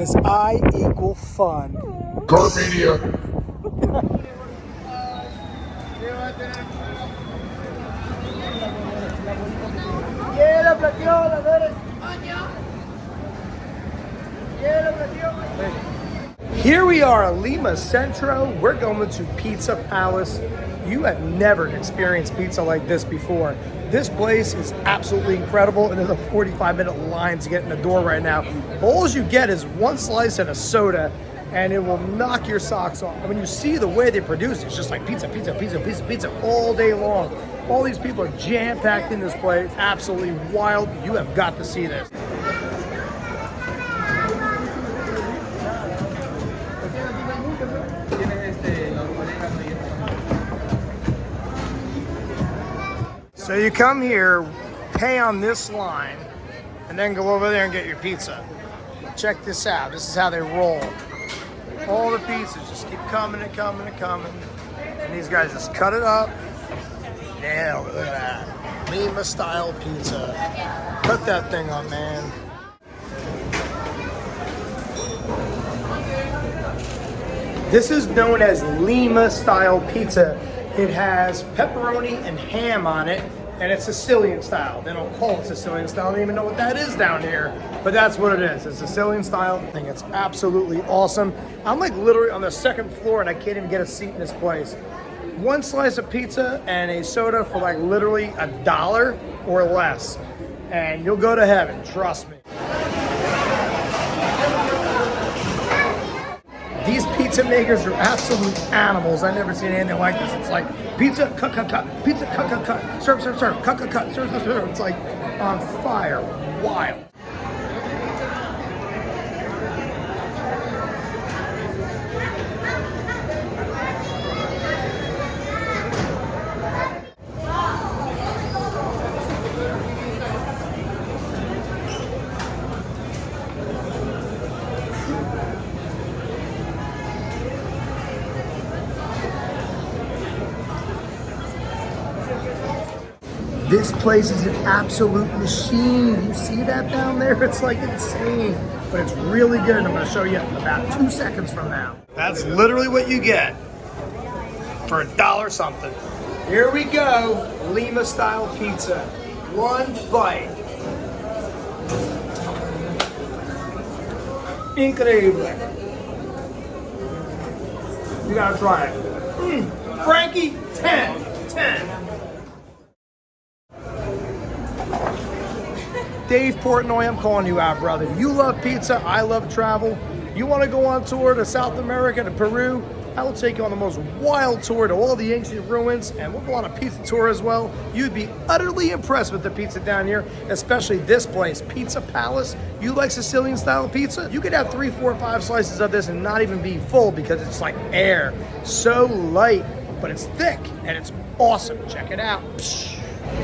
because I equal fun. Carpe Media. Here we are, Lima Centro. We're going to Pizza Palace. You have never experienced pizza like this before. This place is absolutely incredible, and there's a 45-minute line to get in the door right now. All you get is one slice and a soda, and it will knock your socks off. And when you see the way they produce it, it's just like pizza, pizza, pizza, pizza, pizza all day long. All these people are jam-packed in this place. Absolutely wild. You have got to see this. So you come here, pay on this line, and then go over there and get your pizza. Check this out. This is how they roll. All the pizzas just keep coming and coming and coming. And these guys just cut it up. Yeah, look at that. Lima style pizza. Cut that thing up, man. This is known as Lima style pizza. It has pepperoni and ham on it, and it's Sicilian style. They don't call it Sicilian style. I don't even know what that is down here, but that's what it is. It's Sicilian style. I think it's absolutely awesome. I'm like literally on the second floor, and I can't even get a seat in this place. One slice of pizza and a soda for like literally $1 or less, and you'll go to heaven, trust me. These pizza makers are absolute animals. I've never seen anything like this. It's like pizza, cut, cut, cut. Pizza, cut, cut, cut. Serve, serve, serve. Cut, cut, cut. Serve, serve, serve. It's like on fire. Wild. This place is an absolute machine. You see that down there? It's like insane, but it's really good. I'm gonna show you about 2 seconds from now. That's literally what you get for $1 something. Here we go, Lima style pizza. One bite. Incredible. You gotta try it. Frankie, 10. Dave Portnoy, I'm calling you out, brother. You love pizza, I love travel. You want to go on tour to South America, to Peru? I will take you on the most wild tour to all the ancient ruins, and we'll go on a pizza tour as well. You'd be utterly impressed with the pizza down here, especially this place, Pizza Palace. You like Sicilian style pizza? You could have 3, 4, 5 slices of this and not even be full because it's like air. So light, but it's thick, and it's awesome. Check it out. Psh.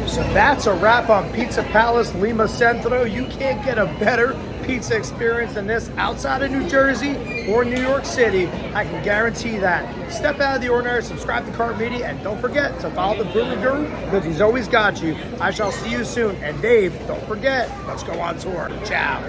So that's a wrap on Pizza Palace Lima Centro. You can't get a better pizza experience than this outside of New Jersey or New York City. I can guarantee that. Step out of the ordinary, subscribe to Carpe Media, and don't forget to follow the Brewer Guru because he's always got you. I shall see you soon. And Dave, don't forget, let's go on tour. Ciao.